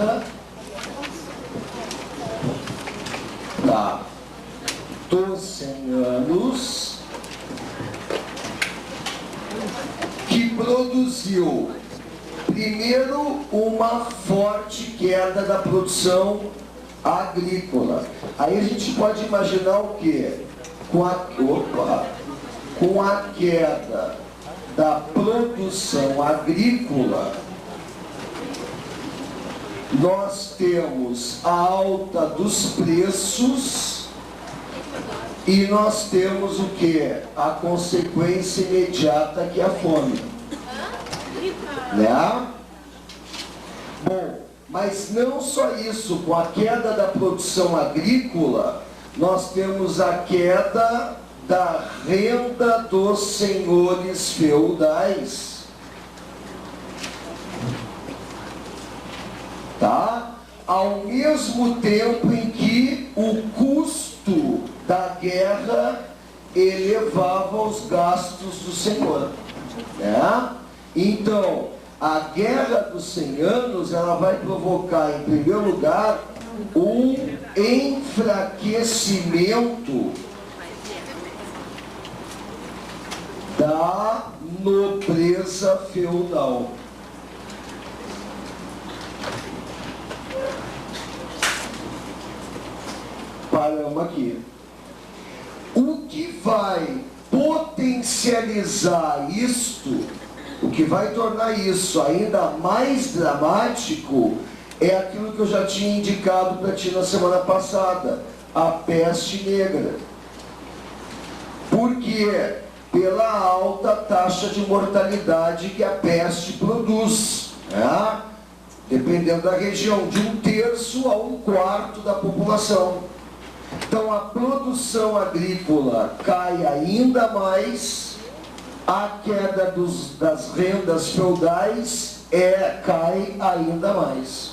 guerra dos 100 anos, que produziu, primeiro, uma forte queda da produção agrícola. Aí a gente pode imaginar o quê? Com a queda da produção agrícola, nós temos a alta dos preços e nós temos o que? A consequência imediata, que é a fome. Né? Bom, mas não só isso, com a queda da produção agrícola, nós temos a queda da renda dos senhores feudais. Tá? Ao mesmo tempo em que o custo da guerra elevava os gastos do senhor. Né? Então, a guerra dos 100 anos, ela vai provocar, em primeiro lugar, um enfraquecimento da nobreza feudal. Paramos aqui. O que vai potencializar isto, o que vai tornar isso ainda mais dramático, é aquilo que eu já tinha indicado para ti na semana passada, a peste negra. Por quê? Pela alta taxa de mortalidade que a peste produz, né? Dependendo da região, de 1/3 a 1/4 da população. Então a produção agrícola cai ainda mais, a queda das rendas feudais cai ainda mais.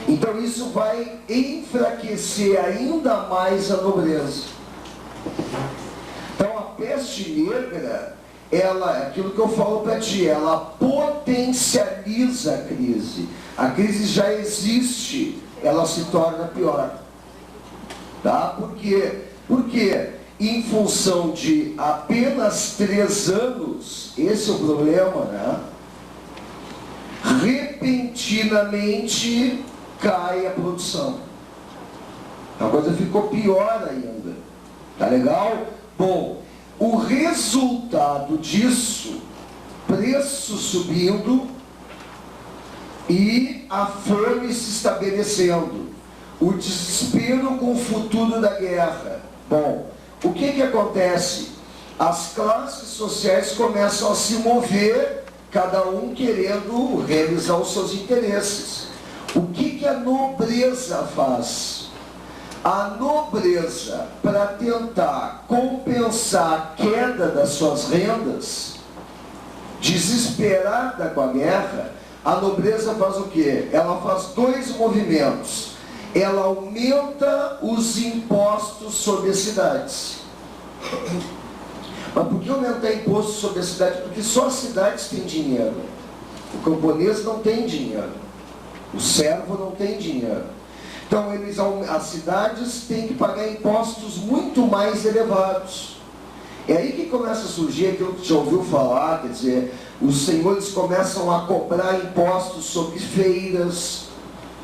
Então isso vai enfraquecer ainda mais a nobreza. Então a peste negra, ela, aquilo que eu falo para ti, ela potencializa a crise. A crise já existe, ela se torna pior. Tá? Por quê? Porque em função de apenas 3 anos, esse é o problema, né? Repentinamente cai a produção. A coisa ficou pior ainda. Tá legal? Bom, o resultado disso, preço subindo e a fome se estabelecendo. O desespero com o futuro da guerra. Bom, o que acontece? As classes sociais começam a se mover, cada um querendo realizar os seus interesses. O que a nobreza faz? A nobreza, para tentar compensar a queda das suas rendas, desesperada com a guerra, a nobreza faz o quê? Ela faz 2 movimentos. Ela aumenta os impostos sobre as cidades. Mas por que aumentar imposto sobre a cidade? Porque só as cidades têm dinheiro. O camponês não tem dinheiro. O servo não tem dinheiro. Então as cidades têm que pagar impostos muito mais elevados. É aí que começa a surgir aquilo que já ouviu falar, quer dizer, os senhores começam a cobrar impostos sobre feiras,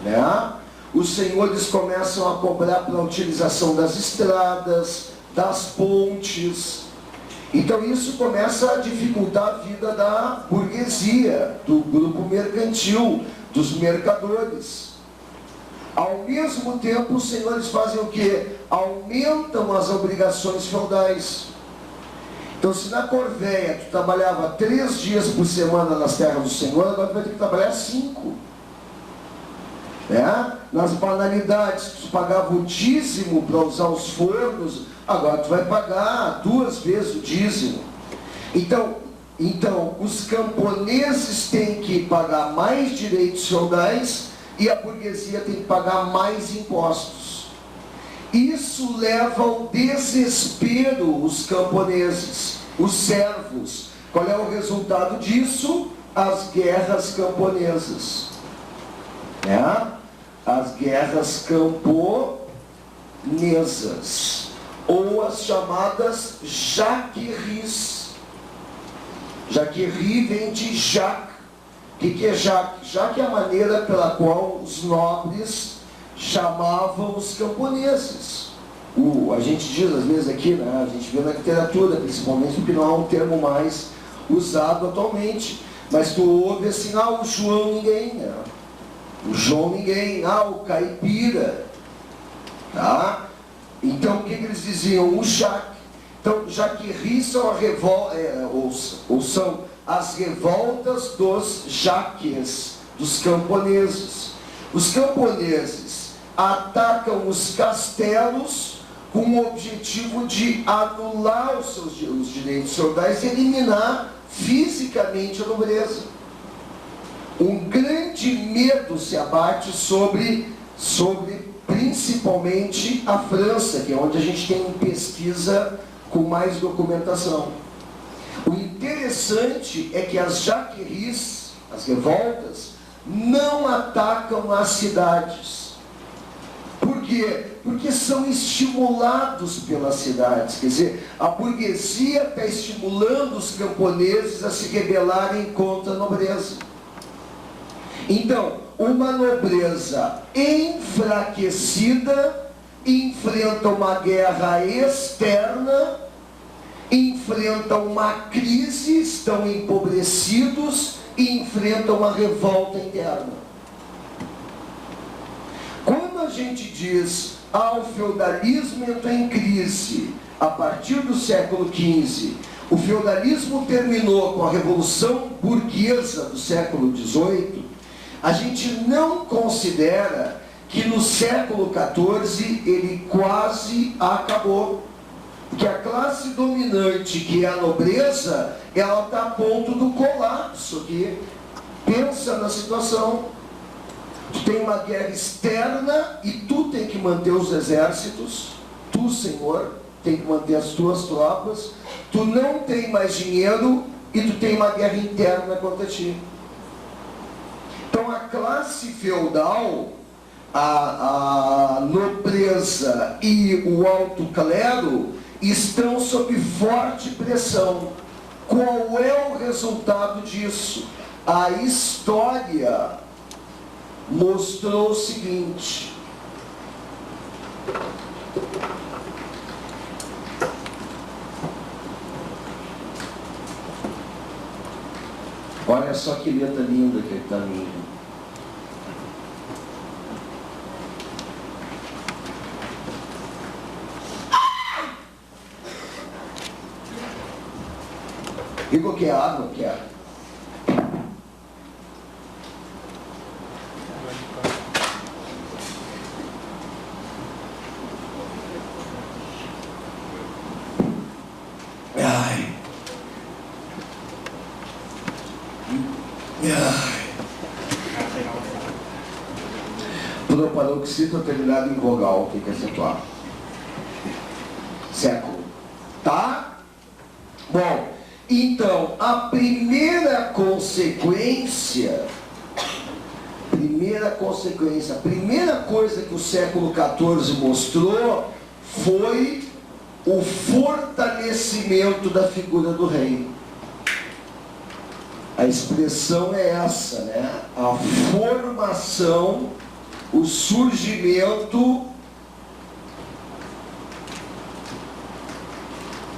né? Os senhores começam a cobrar pela utilização das estradas, das pontes. Então isso começa a dificultar a vida da burguesia, do grupo mercantil, dos mercadores. Ao mesmo tempo, os senhores fazem o quê? Aumentam as obrigações feudais. Então, se na Corvéia tu trabalhava 3 dias por semana nas terras do senhor, agora tu vai ter que trabalhar 5. Né? Nas banalidades, tu pagava o dízimo para usar os fornos, agora tu vai pagar 2 vezes o dízimo. Então, os camponeses têm que pagar mais direitos feudais e a burguesia tem que pagar mais impostos. Isso leva ao desespero os camponeses, os servos. Qual é o resultado disso? As guerras camponesas. né? As guerras camponesas, ou as chamadas jaqueries. Jaquerie vem de Jacques. O que é Jacques? Jacques é a maneira pela qual os nobres chamavam os camponeses. A gente diz às vezes aqui, né? A gente vê na literatura, principalmente, porque não é um termo mais usado atualmente. Mas tu ouve assim, o João ninguém, né? O João ninguém, o caipira. Tá? Então o que eles diziam? O Jacques. Então, jaqueries são são as revoltas dos jaques, dos camponeses. Os camponeses atacam os castelos com o objetivo de anular os direitos feudais e eliminar fisicamente a nobreza. Um grande medo se abate sobre principalmente a França, que é onde a gente tem pesquisa com mais documentação. O interessante é que as jaqueries, as revoltas, não atacam as cidades. Por quê? Porque são estimulados pelas cidades. Quer dizer, a burguesia está estimulando os camponeses a se rebelarem contra a nobreza. Então, uma nobreza enfraquecida enfrenta uma guerra externa, enfrenta uma crise, estão empobrecidos e enfrentam uma revolta interna. Quando a gente diz o feudalismo entrou em crise a partir do século XV, o feudalismo terminou com a Revolução Burguesa do século XVIII, a gente não considera que no século XIV ele quase acabou. Porque a classe dominante, que é a nobreza, ela está a ponto do colapso aqui. Pensa na situação. Tu tem uma guerra externa e tu tem que manter os exércitos. Tu, Senhor, tem que manter as tuas tropas. Tu não tem mais dinheiro e tu tem uma guerra interna contra ti. Então a classe feudal, a nobreza e o alto clero estão sob forte pressão. Qual é o resultado disso? A história mostrou o seguinte: olha só que letra linda que está vindo. Digo que é água, que é. Ai. Paroxítona terminado em vogal, tem que acentuar. Século. Tá? Bom. Então, a primeira consequência, a primeira coisa que o século XIV mostrou foi o fortalecimento da figura do rei. A expressão é essa, né? A formação, o surgimento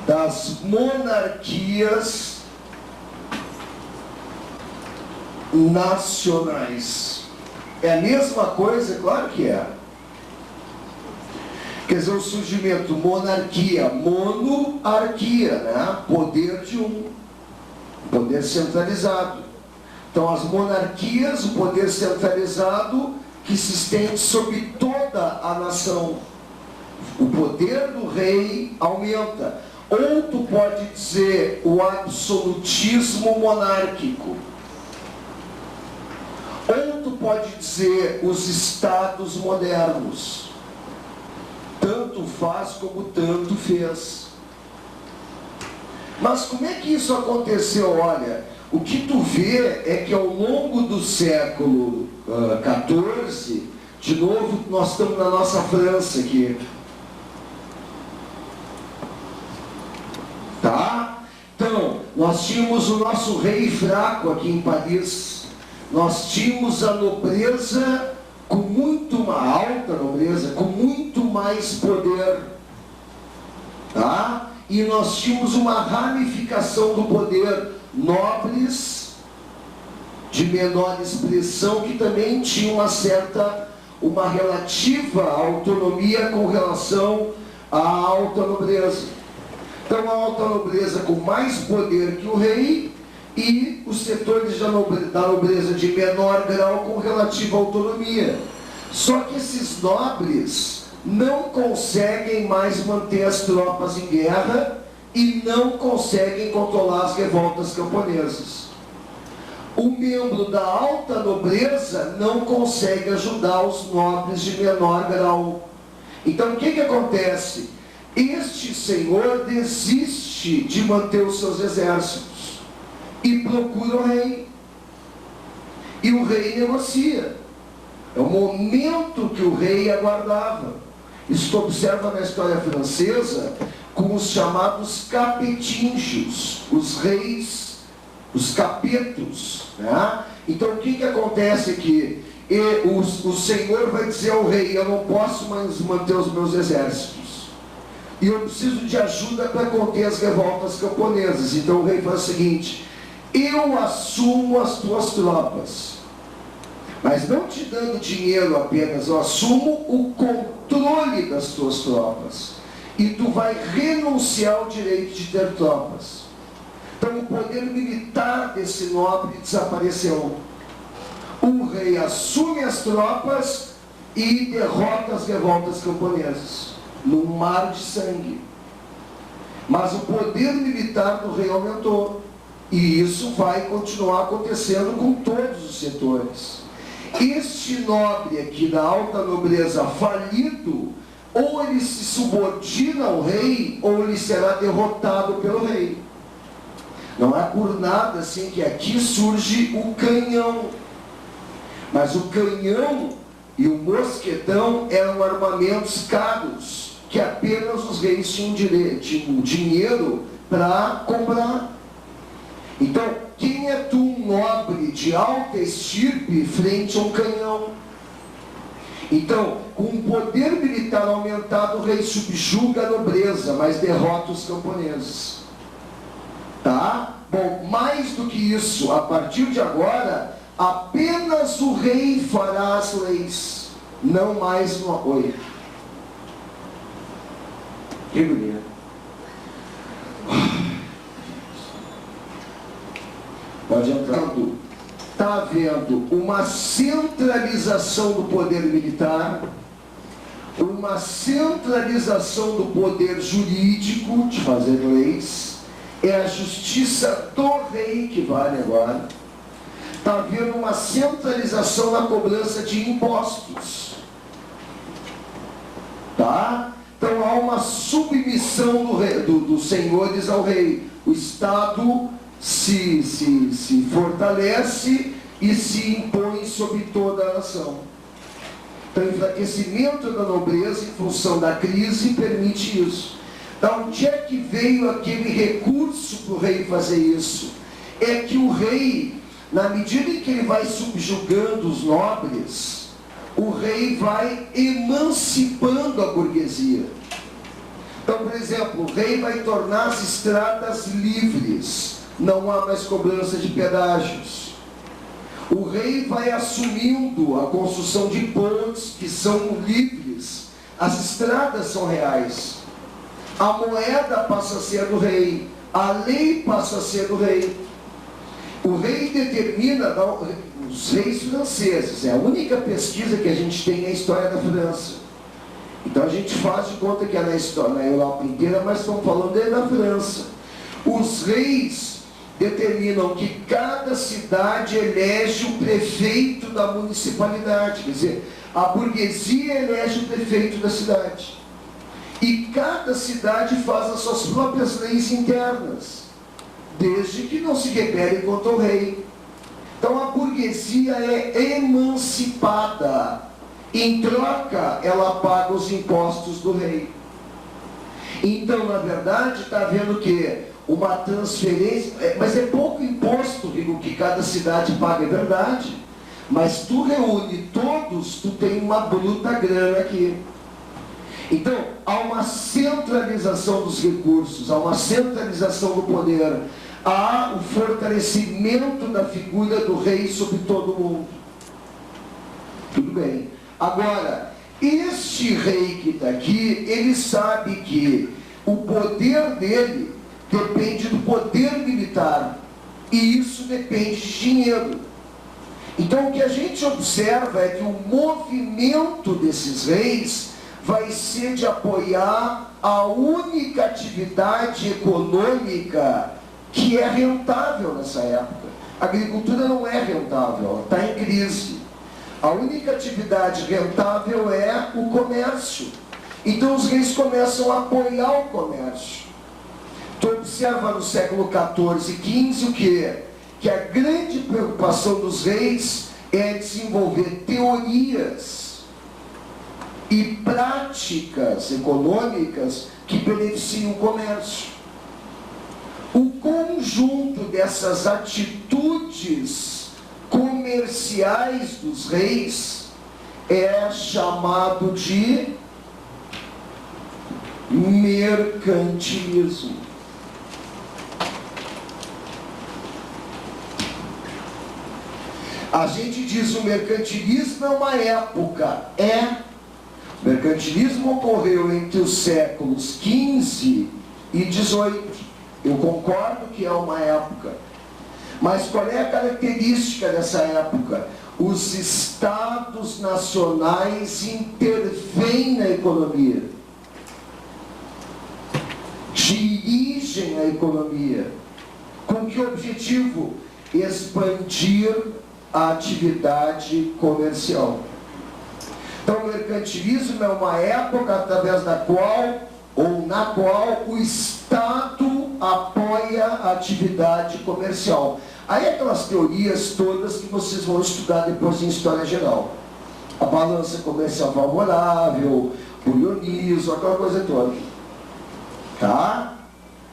das monarquias nacionais. É a mesma coisa? Claro que é. Quer dizer, o surgimento, monarquia, monarquia, né? Poder de um, poder centralizado. Então as monarquias, o poder centralizado que se estende sobre toda a nação. O poder do rei aumenta. Ou tu pode dizer o absolutismo monárquico. Ou tu pode dizer os estados modernos. Tanto faz como tanto fez. Mas como é que isso aconteceu? Olha, o que tu vê é que ao longo do século XIV, de novo, nós estamos na nossa França aqui. Tá? Então, nós tínhamos o nosso rei fraco aqui em Paris. Nós tínhamos a nobreza com uma alta nobreza, com muito mais poder. Tá? E nós tínhamos uma ramificação do poder, nobres de menor expressão, que também tinham uma relativa autonomia com relação à alta nobreza. Então a alta nobreza com mais poder que o rei, e os setores da nobreza de menor grau com relativa autonomia. Só que esses nobres não conseguem mais manter as tropas em guerra e não conseguem controlar as revoltas camponesas. O membro da alta nobreza não consegue ajudar os nobres de menor grau. Então o que acontece? Este senhor desiste de manter os seus exércitos e procura o rei. E o rei negocia. É o momento que o rei aguardava. Isso observa na história francesa com os chamados capetingios, os reis, os capetos. Né? Então o que acontece aqui? O senhor vai dizer ao rei: eu não posso mais manter os meus exércitos. E eu preciso de ajuda para conter as revoltas camponesas. Então o rei faz o seguinte: eu assumo as tuas tropas, mas não te dando dinheiro apenas, eu assumo o controle das tuas tropas. E tu vai renunciar ao direito de ter tropas. Então o poder militar desse nobre desapareceu. O rei assume as tropas e derrota as revoltas camponesas num mar de sangue. Mas o poder militar do rei aumentou. E isso vai continuar acontecendo com todos os setores. Este nobre aqui da alta nobreza falido, ou ele se subordina ao rei, ou ele será derrotado pelo rei. Não é por nada assim que aqui surge o canhão. Mas o canhão e o mosquetão eram armamentos caros, que apenas os reis tinham dinheiro para comprar. Então, quem é tu, um nobre de alta estirpe, frente a um canhão? Então, com o poder militar aumentado, o rei subjuga a nobreza, mas derrota os camponeses. Tá? Bom, mais do que isso, a partir de agora, apenas o rei fará as leis, não mais no apoio. Que bonito. Pode entrar. Está havendo uma centralização do poder militar, uma centralização do poder jurídico de fazer leis. É a justiça do rei que vale agora. Está havendo uma centralização na cobrança de impostos. Tá? Então há uma submissão dos senhores ao rei. O Estado se fortalece e se impõe sobre toda a nação. Então, o enfraquecimento da nobreza em função da crise permite isso. Da onde é que veio aquele recurso para o rei fazer isso? É que o rei, na medida em que ele vai subjugando os nobres, o rei vai emancipando a burguesia. Então, por exemplo, o rei vai tornar as estradas livres. Não há mais cobrança de pedágios. O rei vai assumindo a construção de pontes que são livres. As estradas são reais. A moeda passa a ser do rei. A lei passa a ser do rei. O rei determina, os reis franceses, é a única pesquisa que a gente tem na história da França. Então a gente faz de conta que é na Europa inteira, mas estamos falando da França. Os reis determinam que cada cidade elege o prefeito da municipalidade, quer dizer, a burguesia elege o prefeito da cidade. E cada cidade faz as suas próprias leis internas. desde que não se rebele contra o rei. Então a burguesia é emancipada. Em troca, ela paga os impostos do rei. Então, na verdade, está havendo o quê? Uma transferência, mas é pouco imposto, o que cada cidade paga, é verdade. Mas tu reúne todos, tu tem uma bruta grana aqui. Então, há uma centralização dos recursos, há uma centralização do poder, há o fortalecimento da figura do rei sobre todo mundo. Tudo bem. Agora, este rei que está aqui, ele sabe que o poder dele depende do poder militar, e isso depende de dinheiro. Então, o que a gente observa é que o movimento desses reis vai ser de apoiar a única atividade econômica que é rentável nessa época. A agricultura não é rentável, ela está em crise. A única atividade rentável é o comércio. Então os reis começam a apoiar o comércio. Tu observa no século XIV e XV o quê? Que a grande preocupação dos reis é desenvolver teorias e práticas econômicas que beneficiam o comércio. O conjunto dessas atitudes comerciais dos reis é chamado de mercantilismo. A gente diz o mercantilismo é uma época. O mercantilismo ocorreu entre os séculos XV e XVIII. Eu concordo que é uma época. Mas qual é a característica dessa época? Os estados nacionais intervêm na economia, dirigem a economia. Com que objetivo? Expandir a atividade comercial. Então o mercantilismo é uma época através da qual, ou na qual, o Estado apoia a atividade comercial. Aí aquelas teorias todas que vocês vão estudar depois em História Geral. A balança comercial favorável, o ionismo, aquela coisa toda. Tá?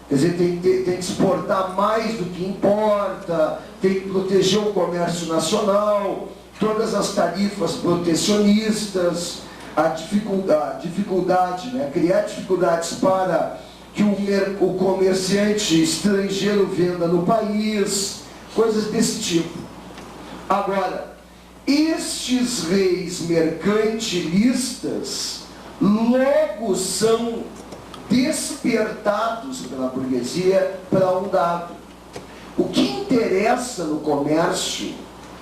Quer dizer, tem que exportar mais do que importa, tem que proteger o comércio nacional, todas as tarifas protecionistas, a dificuldade, né? Criar dificuldades para que o comerciante estrangeiro venda no país, coisas desse tipo. Agora, estes reis mercantilistas logo são despertados pela burguesia para um dado. O que interessa no comércio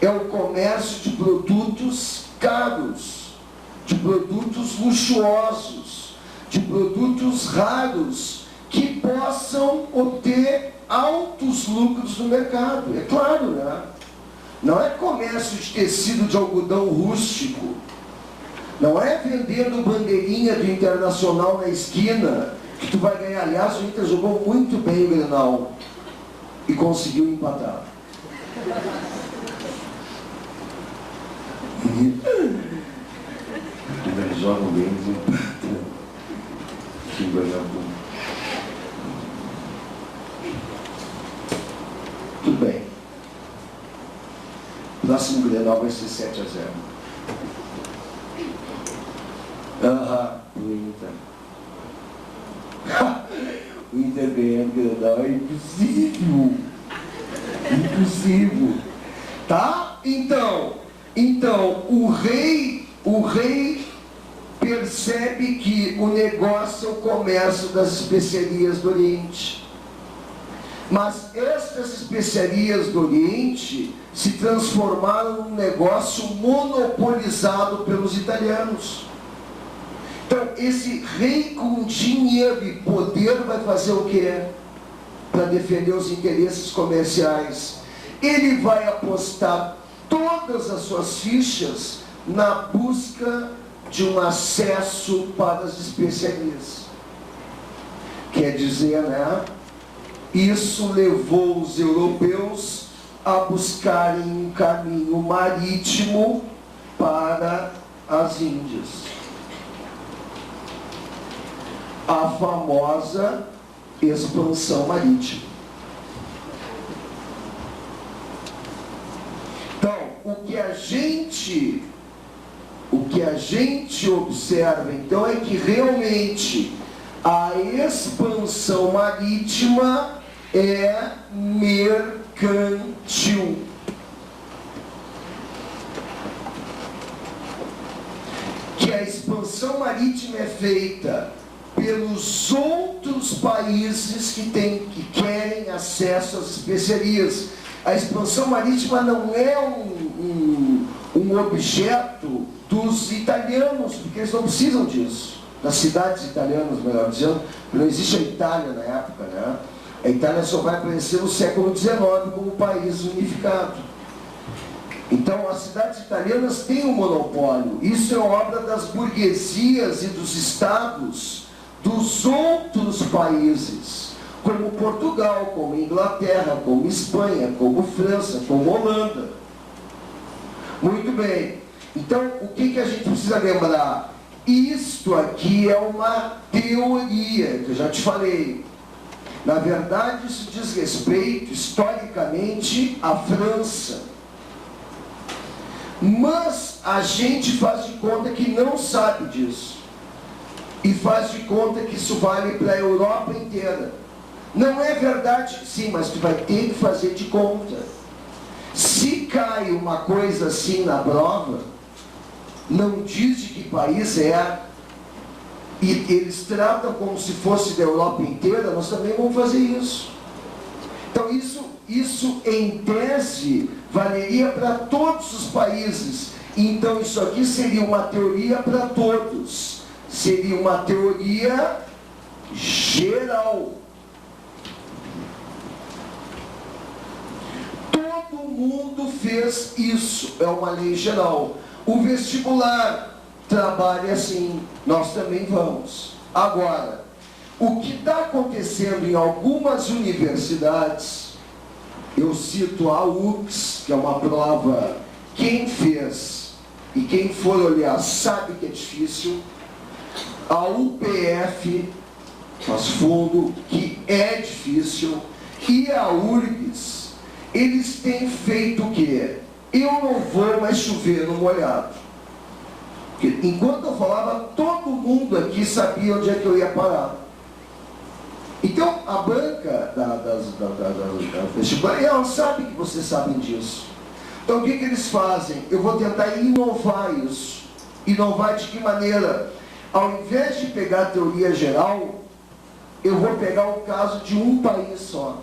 é o comércio de produtos caros, de produtos luxuosos, de produtos raros, que possam obter altos lucros no mercado. É claro, né? Não é comércio de tecido de algodão rústico. Não é vendendo bandeirinha do Internacional na esquina que tu vai ganhar. Aliás, o Inter jogou muito bem o Grenal e conseguiu empatar. Eles jogam bem, eles empatam. Que ganhador. Tudo bem. O próximo Grenal vai ser 7-0. O Inter. O Inter ganhando o Grenal é impossível. Impossível. Tá? Então, o rei percebe que o negócio é o comércio das especiarias do Oriente. Mas estas especiarias do Oriente se transformaram num negócio monopolizado pelos italianos. Então, esse rei com dinheiro e poder vai fazer o quê? Para defender os interesses comerciais. Ele vai apostar todas as suas fichas na busca de um acesso para as especiarias. Quer dizer, né? isso levou os europeus a buscarem um caminho marítimo para as Índias. A famosa expansão marítima. Então, o que a gente observa, então, é que realmente a expansão marítima é mercantil. Que a expansão marítima é feita pelos outros países que querem acesso às especiarias. A expansão marítima não é um objeto dos italianos, porque eles não precisam disso. Das cidades italianas, melhor dizendo, não existe a Itália na época, né? A Itália só vai aparecer no século XIX como país unificado. Então, as cidades italianas têm um monopólio. Isso é obra das burguesias e dos estados dos outros países, como Portugal, como Inglaterra, como Espanha, como França, como Holanda. Muito bem. Então, o que a gente precisa lembrar? Isto aqui é uma teoria, que eu já te falei. Na verdade, isso diz respeito, historicamente, à França. Mas a gente faz de conta que não sabe disso. E faz de conta que isso vale para a Europa inteira. Não é verdade? Sim, mas tu vai ter que fazer de conta. Se cai uma coisa assim na prova, não diz de que país é, e eles tratam como se fosse da Europa inteira, nós também vamos fazer isso. Então isso em tese valeria para todos os países. Então isso aqui seria uma teoria para todos. Seria uma teoria geral. Todo mundo fez isso, é uma lei geral. O vestibular trabalha assim, nós também vamos. Agora, o que está acontecendo em algumas universidades, eu cito a UX, que é uma prova, quem fez e quem for olhar sabe que é difícil. A UPF, faz fundo, que é difícil, e a URGS, eles têm feito o quê? Eu não vou mais chover no molhado. Porque enquanto eu falava, todo mundo aqui sabia onde é que eu ia parar. Então, a banca da vestibular, ela sabe que vocês sabem disso. Então, o que eles fazem? Eu vou tentar inovar isso. Inovar de que maneira? Ao invés de pegar a teoria geral, eu vou pegar o caso de um país só.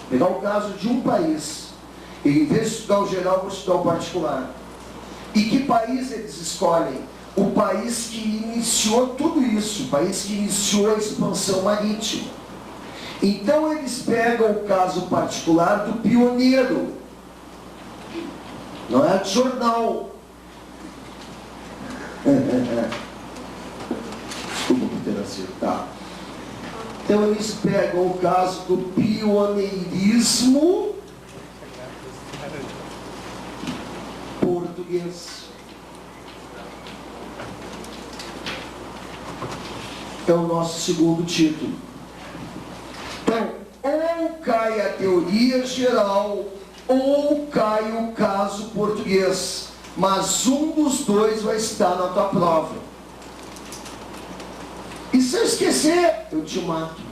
Pegar o caso de um país. E em vez de estudar o geral, vou estudar o particular. E que país eles escolhem? O país que iniciou tudo isso, o país que iniciou a expansão marítima. Então eles pegam o caso particular do pioneiro. Não é de jornal. Desculpa por ter acertado. Então eles pegam o caso do pioneirismo português. É o nosso segundo título. Então, ou cai a teoria geral, ou cai o caso português. Mas um dos dois vai estar na tua prova. E se eu esquecer, eu te mato.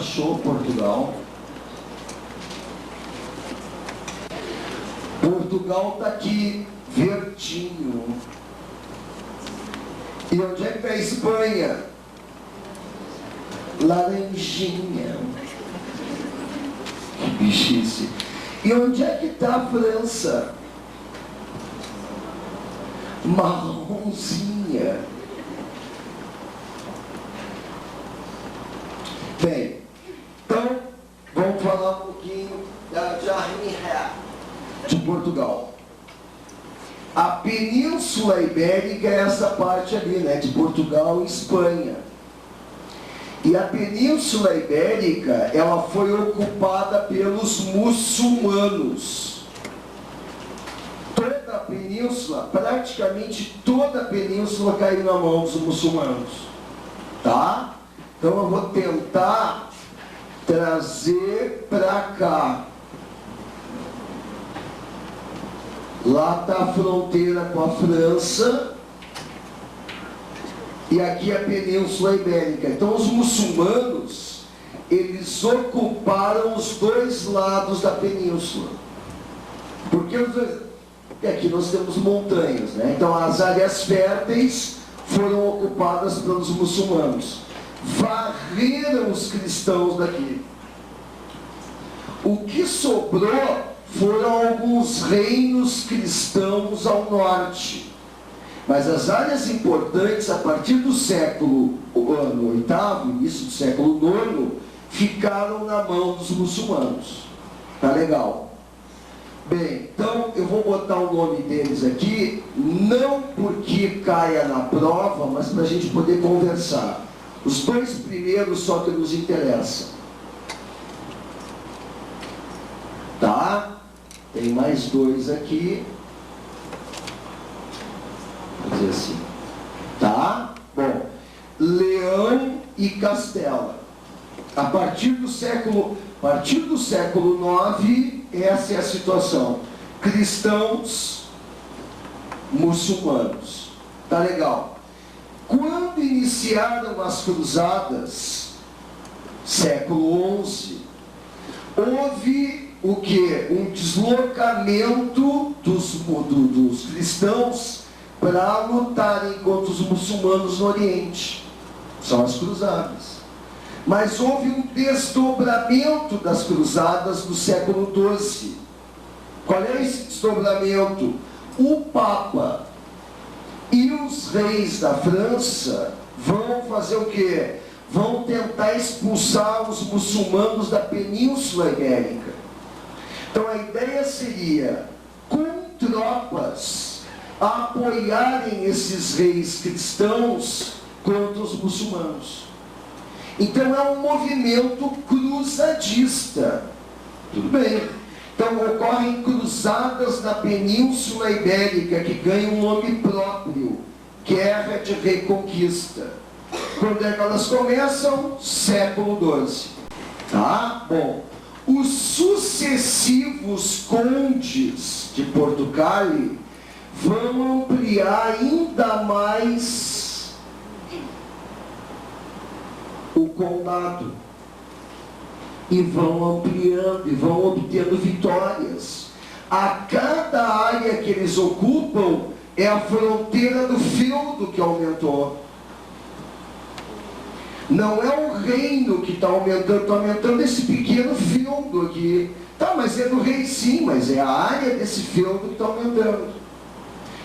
achou Portugal? Portugal está aqui, verdinho. E onde é que está a Espanha? Laranjinha. Que bichice. E onde é que está a França? Marronzinha. Bem, então vamos falar um pouquinho de Portugal. A Península Ibérica é essa parte ali, né, de Portugal e Espanha. E a Península Ibérica, ela foi ocupada pelos muçulmanos. Toda a península, praticamente toda a península caiu na mão dos muçulmanos. Tá? Então eu vou tentar trazer para cá. Lá está a fronteira com a França. E aqui a Península Ibérica. Então os muçulmanos, eles ocuparam os dois lados da península. Porque aqui nós temos montanhas, né? Então as áreas férteis foram ocupadas pelos muçulmanos. Varreram os cristãos daqui. O que sobrou foram alguns reinos cristãos ao norte. Mas as áreas importantes, a partir do século VIII, início do século IX, ficaram na mão dos muçulmanos. Tá legal? Bem, então eu vou botar o nome deles aqui, não porque caia na prova, mas para a gente poder conversar. Os dois primeiros só que nos interessam. Tá? Tem mais dois aqui. Vou dizer assim. Tá? Bom, Leão e Castela. A partir do século IX, essa é a situação. Cristãos, muçulmanos. Tá legal. Quando iniciaram as cruzadas, século XI, houve o que? Um deslocamento dos cristãos para lutarem contra os muçulmanos no Oriente. São as cruzadas. Mas houve um desdobramento das cruzadas no século XII. Qual é esse desdobramento? O Papa e os reis da França vão fazer o quê? Vão tentar expulsar os muçulmanos da Península Ibérica. Então a ideia seria, com tropas, apoiarem esses reis cristãos contra os muçulmanos. Então é um movimento cruzadista. Tudo bem. Então ocorrem cruzadas na Península Ibérica que ganham um nome próprio, Guerra de Reconquista. Quando é que elas começam? Século XII. Tá? Bom, os sucessivos condes de Portugal vão ampliar ainda mais o condado. E vão ampliando, e vão obtendo vitórias. A cada área que eles ocupam é a fronteira do feudo que aumentou. Não é o reino que está aumentando esse pequeno feudo aqui. Tá, mas é do rei sim, mas é a área desse feudo que está aumentando.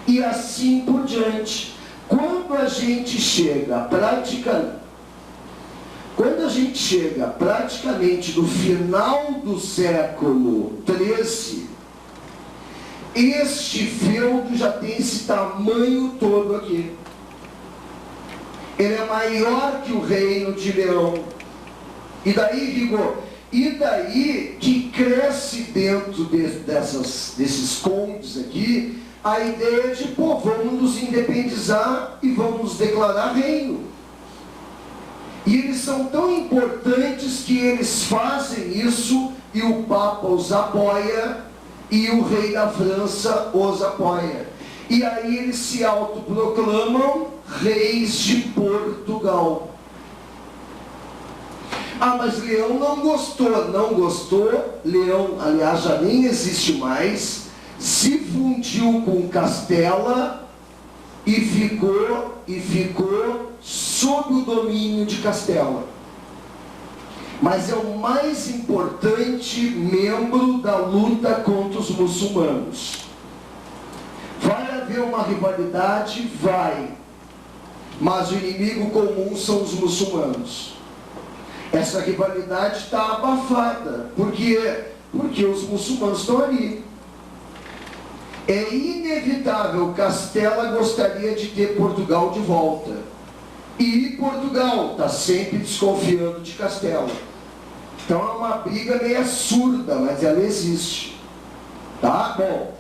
E assim por diante. Quando a gente chega praticamente no final do século XIII, este feudo já tem esse tamanho todo aqui. Ele é maior que o reino de Leão. E daí, Vigor, que cresce dentro desses condes aqui, a ideia de, vamos nos independizar e vamos nos declarar reino. E eles são tão importantes que eles fazem isso e o Papa os apoia e o rei da França os apoia. E aí eles se autoproclamam reis de Portugal. Ah, mas Leão não gostou. Não gostou. Leão, aliás, já nem existe mais. Se fundiu com Castela e ficou sob o domínio de Castela. Mas é o mais importante membro da luta contra os muçulmanos. Vai haver uma rivalidade? Vai. Mas o inimigo comum são os muçulmanos. Essa rivalidade está abafada. Por quê? Porque os muçulmanos estão ali. É inevitável, Castela gostaria de ter Portugal de volta. E Portugal está sempre desconfiando de Castela. Então é uma briga meio surda, mas ela existe. Tá? Bom,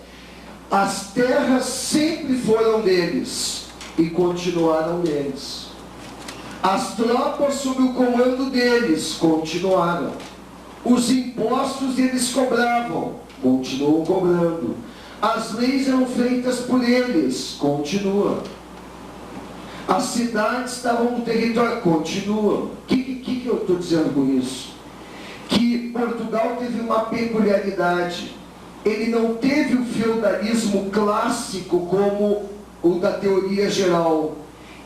as terras sempre foram deles e continuaram deles. As tropas sob o comando deles continuaram. Os impostos eles cobravam, continuam cobrando. As leis eram feitas por eles, continuam. As cidades estavam no território, continuam. O que eu estou dizendo com isso? Que Portugal teve uma peculiaridade. Ele não teve o feudalismo clássico como o da teoria geral,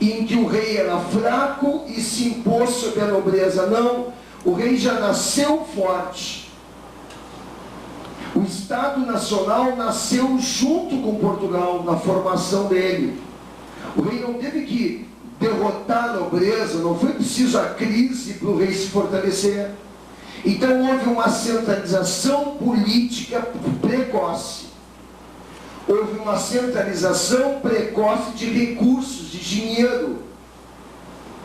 em que o rei era fraco e se impôs sobre a nobreza. Não, o rei já nasceu forte. O Estado Nacional nasceu junto com Portugal, na formação dele. O rei não teve que derrotar a nobreza, não foi preciso a crise para o rei se fortalecer. Então houve uma centralização política precoce. Houve uma centralização precoce de recursos, de dinheiro.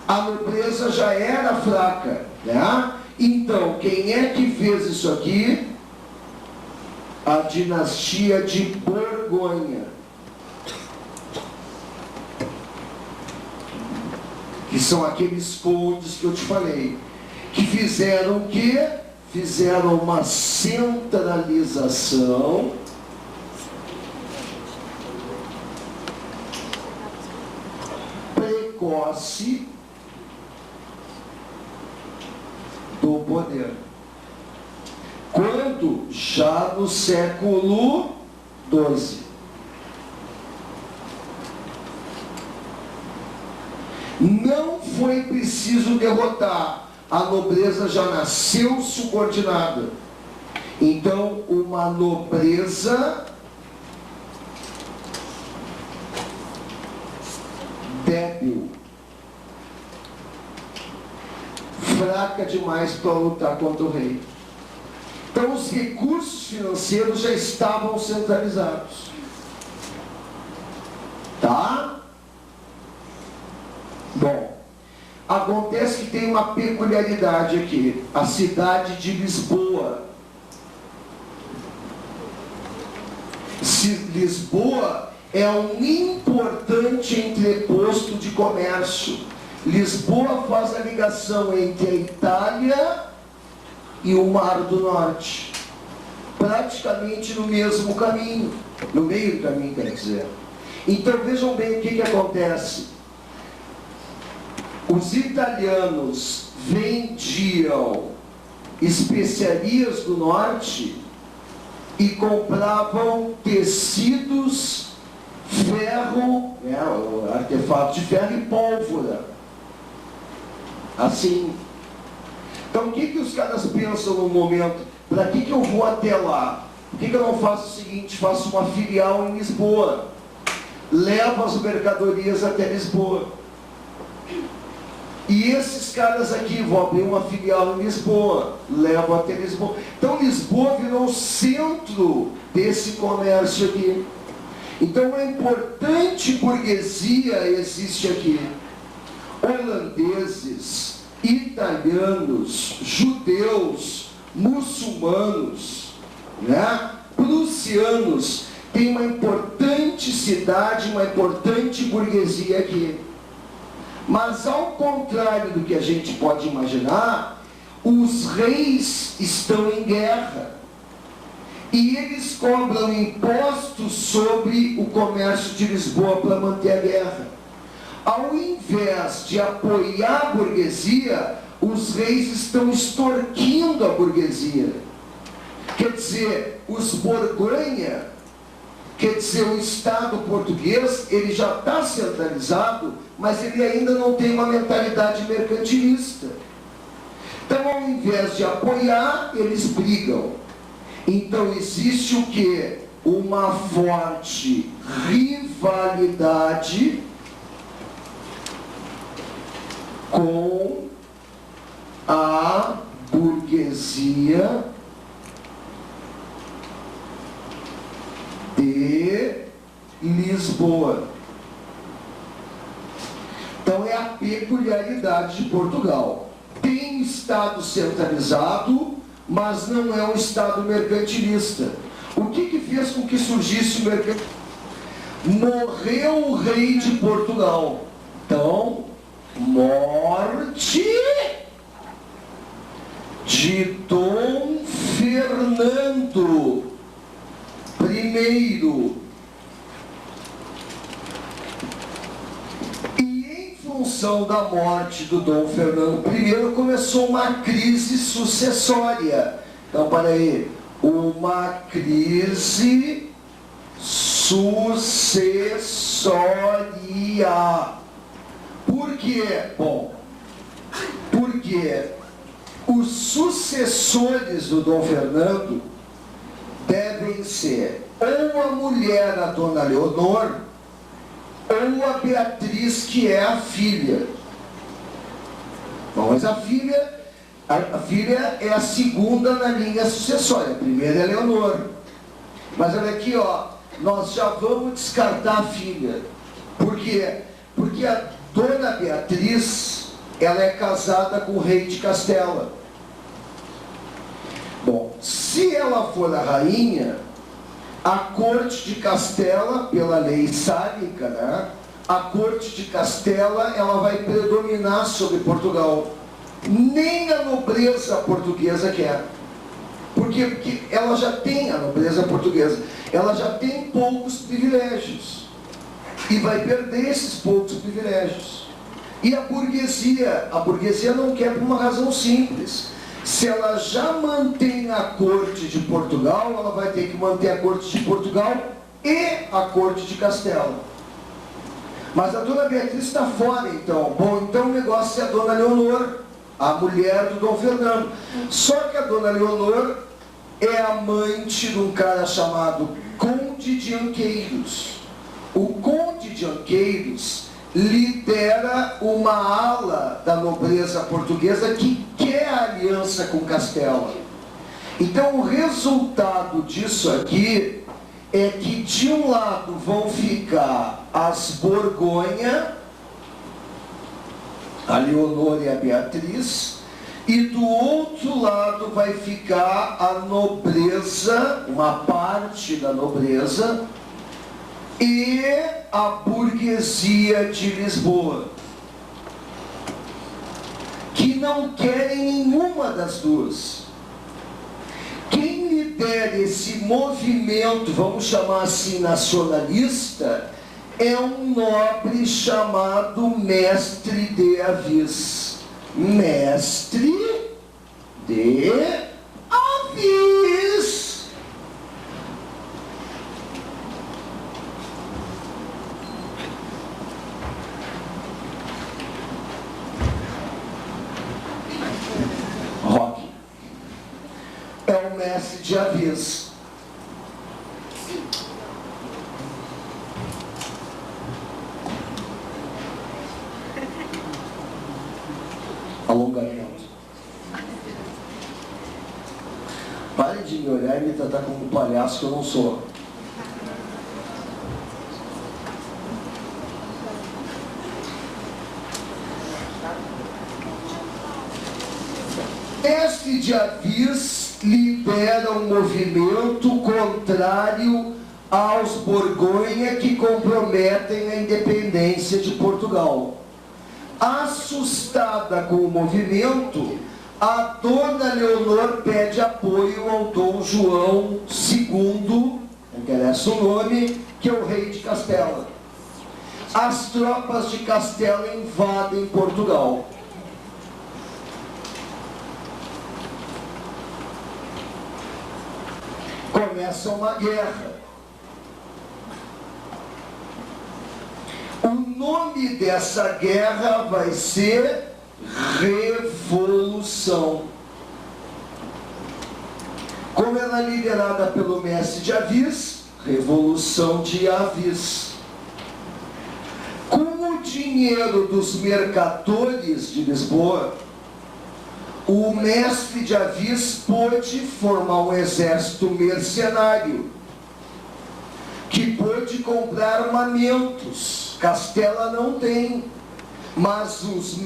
A nobreza já era fraca, né? Então, quem é que fez isso aqui? A dinastia de Borgonha, que são aqueles condes que eu te falei, que fizeram o quê? Fizeram uma centralização precoce do poder. Quando? Já no século XII. Não foi preciso derrotar. A nobreza já nasceu subordinada. Então, uma nobreza débil, fraca demais para lutar contra o rei. Então os recursos financeiros já estavam centralizados. Tá? Bom, acontece que tem uma peculiaridade aqui. A cidade de Lisboa. Lisboa é um importante entreposto de comércio. Lisboa faz a ligação entre a Itália e o Mar do Norte, praticamente no mesmo caminho, no meio do caminho, quer dizer. Então vejam bem o que acontece. Os italianos vendiam especiarias do norte e compravam tecidos, ferro, artefatos de ferro e pólvora. Assim. Então o que os caras pensam no momento? Para que eu vou até lá? Por que eu não faço o seguinte? Faço uma filial em Lisboa. Levo as mercadorias até Lisboa. E esses caras aqui vão abrir uma filial em Lisboa. Levo até Lisboa. Então Lisboa virou o centro desse comércio aqui. Então uma importante burguesia existe aqui. Holandeses, italianos, judeus, muçulmanos, né? Prussianos, tem uma importante cidade, uma importante burguesia aqui. Mas ao contrário do que a gente pode imaginar, os reis estão em guerra. E eles cobram impostos sobre o comércio de Lisboa para manter a guerra. Ao invés de apoiar a burguesia, os reis estão extorquindo a burguesia. Quer dizer, os Borgonha, quer dizer, o Estado português, ele já está centralizado, mas ele ainda não tem uma mentalidade mercantilista. Então, ao invés de apoiar, eles brigam. Então, existe o quê? Uma forte rivalidade com a burguesia de Lisboa. Então é a peculiaridade de Portugal. Tem um Estado centralizado, mas não é um Estado mercantilista. O que fez com que surgisse o mercantilismo? Morreu o rei de Portugal. Então, morte de Dom Fernando I. E em função da morte do Dom Fernando I, começou uma crise sucessória. Então, para aí, uma crise sucessória. Por quê? Bom, porque os sucessores do Dom Fernando devem ser ou a mulher, a Dona Leonor, ou a Beatriz, que é a filha. Bom, mas a filha é a segunda na linha sucessória. A primeira é a Leonor. Mas olha aqui, ó, nós já vamos descartar a filha. Por quê? Porque a Dona Beatriz, ela é casada com o rei de Castela. Bom, se ela for a rainha, a corte de Castela, pela lei sálica, né? A corte de Castela, ela vai predominar sobre Portugal. Nem a nobreza portuguesa quer. Porque ela já tem a nobreza portuguesa. Ela já tem poucos privilégios. E vai perder esses poucos privilégios. E a burguesia não quer por uma razão simples. Se ela já mantém a corte de Portugal, ela vai ter que manter a corte de Portugal e a corte de Castela. Mas a Dona Beatriz está fora, então. Bom, então o negócio é a Dona Leonor, a mulher do Dom Fernando. Só que a Dona Leonor é amante de um cara chamado Conde de Anqueiros. O Conde de Anqueiros lidera uma ala da nobreza portuguesa que quer a aliança com Castela. Então o resultado disso aqui é que de um lado vão ficar as Borgonha, a Leonor e a Beatriz, e do outro lado vai ficar a nobreza, uma parte da nobreza, e a burguesia de Lisboa, que não querem nenhuma das duas. Quem lidera esse movimento, vamos chamar assim, nacionalista, é um nobre chamado Mestre de Avis. Mestre de Avis. É o Mestre de Avis. Alongamento. Pare de me olhar e me tratar como um palhaço que eu não sou. Mestre de Avis lidera um movimento contrário aos Borgonha que comprometem a independência de Portugal. Assustada com o movimento, a Dona Leonor pede apoio ao Dom João II, não interessa o nome, que é o rei de Castela. As tropas de Castela invadem Portugal. começa uma guerra. O nome dessa guerra vai ser Revolução. Como ela é liderada pelo mestre de Avis, Revolução de Avis. Com o dinheiro dos mercadores de Lisboa, o mestre de Avis pôde formar um exército mercenário, que pôde comprar armamentos. Castela não tem, mas os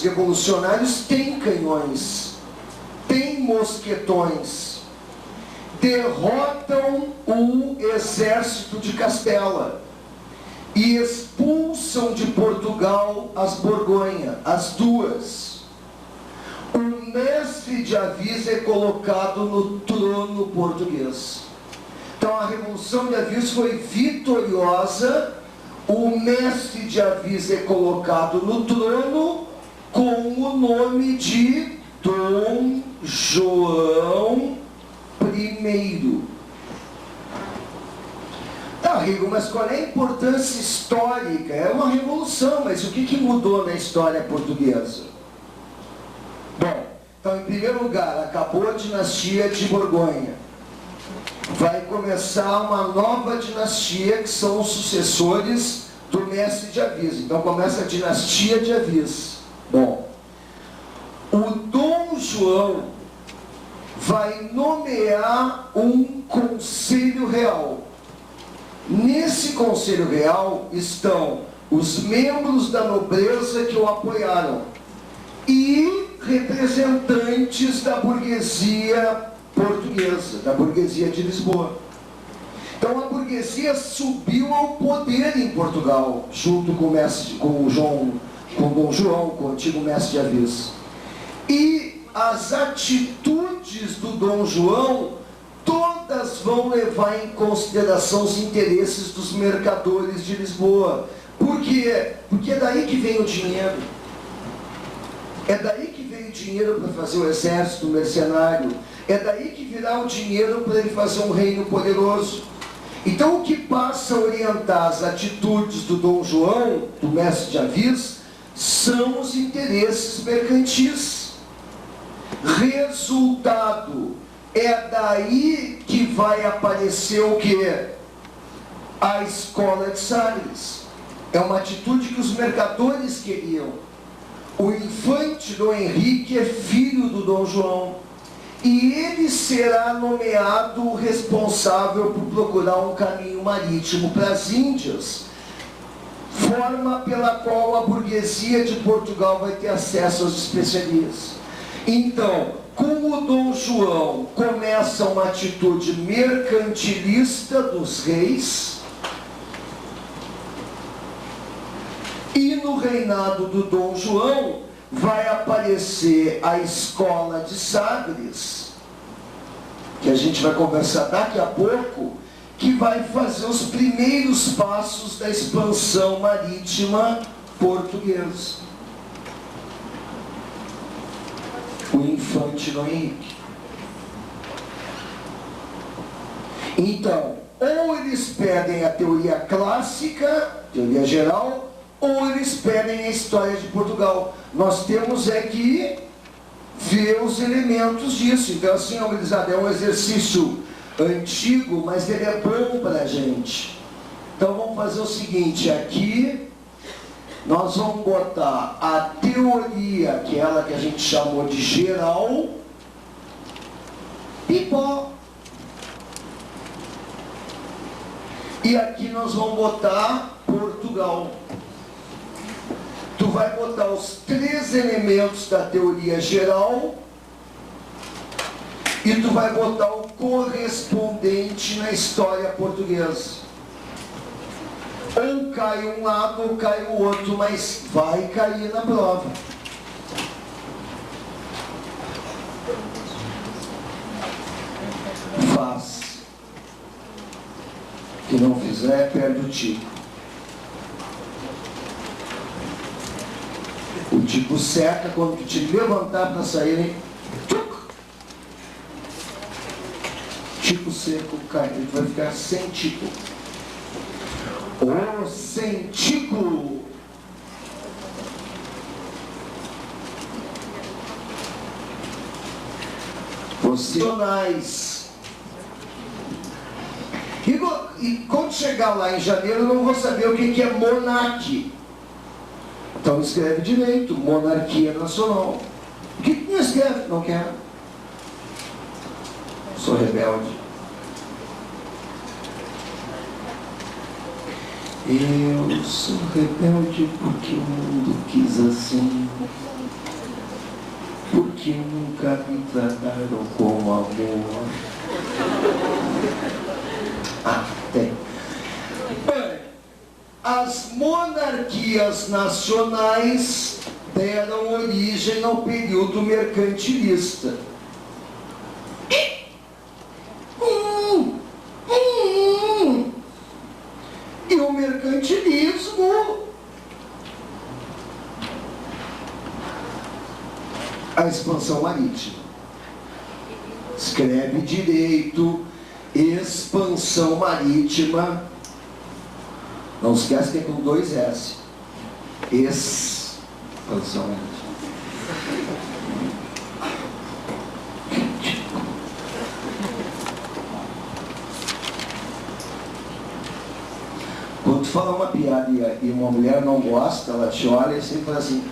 revolucionários têm canhões, têm mosquetões. Derrotam o exército de Castela e expulsam de Portugal as Borgonha, as duas. O mestre de Avis é colocado no trono português. Então a Revolução de Avis foi vitoriosa. O mestre de Avis é colocado no trono com o nome de Dom João I. Tá, Rigo, mas qual é a importância histórica? É uma revolução, mas o que mudou na história portuguesa? Bom, então em primeiro lugar, acabou a dinastia de Borgonha. Vai começar uma nova dinastia, que são os sucessores do mestre de Avis. Então começa a dinastia de Avis. Bom, o Dom João vai nomear um conselho real. Nesse conselho real estão os membros da nobreza que o apoiaram e representantes da burguesia portuguesa, da burguesia de Lisboa. Então a burguesia subiu ao poder em Portugal, junto com Dom João, com o antigo mestre de Avis. E as atitudes do Dom João, todas vão levar em consideração os interesses dos mercadores de Lisboa. Por quê? Porque é daí que vem o dinheiro. É daí que vem o dinheiro para fazer o exército mercenário. É daí que virá o dinheiro para ele fazer um reino poderoso. Então o que passa a orientar as atitudes do Dom João, do mestre de Avis, são os interesses mercantis. Resultado, é daí que vai aparecer o quê? A escola de Sagres. É uma atitude que os mercadores queriam. O infante Dom Henrique é filho do Dom João. E ele será nomeado responsável por procurar um caminho marítimo para as Índias, forma pela qual a burguesia de Portugal vai ter acesso às especiarias. Então, como o Dom João começa uma atitude mercantilista dos reis, e no reinado do Dom João vai aparecer a escola de Sagres, que a gente vai conversar daqui a pouco, que vai fazer os primeiros passos da expansão marítima portuguesa. O infante Dom Henrique. Então, ou eles pedem a teoria clássica, teoria geral, ou eles pedem a história de Portugal. Nós temos é que ver os elementos disso. Então assim, Elizabeth, é um exercício antigo, mas ele é bom para a gente. Então vamos fazer o seguinte, aqui nós vamos botar a teoria, aquela que a gente chamou de geral, pipó. E aqui nós vamos botar Portugal. Tu vai botar os 3 elementos da teoria geral e tu vai botar o correspondente na história portuguesa. Ou cai um lado ou cai o outro, mas vai cair na prova. Faz. Que não fizer, perde o tipo. O tipo seca quando tu te levantar para sair, Tico seco cai, ele vai ficar sem tico. O sem tico. Vocês. E quando chegar lá em janeiro, eu não vou saber o que é monarque. Então escreve direito, monarquia nacional. O que não escreve? Não quero. Sou rebelde. Eu sou rebelde porque o mundo quis assim. Porque nunca me trataram com amor. Tem. Bem, as monarquias nacionais deram origem ao período mercantilista. E o mercantilismo, a expansão marítima. Escreve direito, expansão marítima. Não esquece que é com 2 S. Expansão marítima. Quando tu fala uma piada e uma mulher não gosta, ela te olha e sempre fala assim.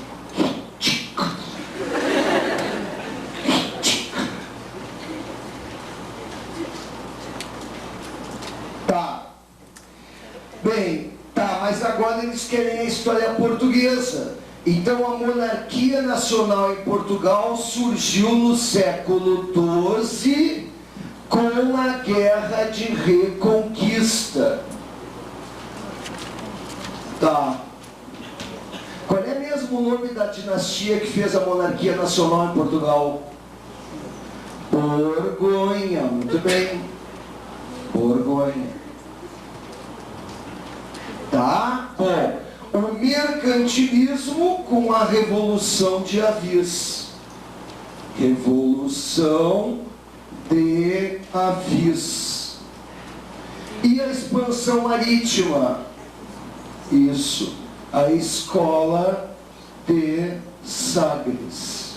Tá. Bem, tá, mas agora eles querem a história portuguesa. Então a monarquia nacional em Portugal surgiu no século XII com a Guerra de Reconquista. Tá. Qual é mesmo o nome da dinastia que fez a monarquia nacional em Portugal? Borgonha. Muito bem. Borgonha. Tá? Bom, o mercantilismo com a Revolução de Avis. Revolução de Avis. E a expansão marítima? Isso, a Escola de Sagres.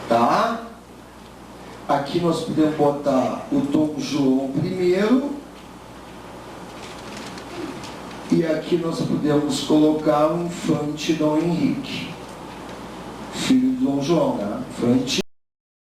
Tá? Aqui nós podemos botar o Dom João I. E aqui nós podemos colocar o infante Dom Henrique, filho de Dom João, né? Infante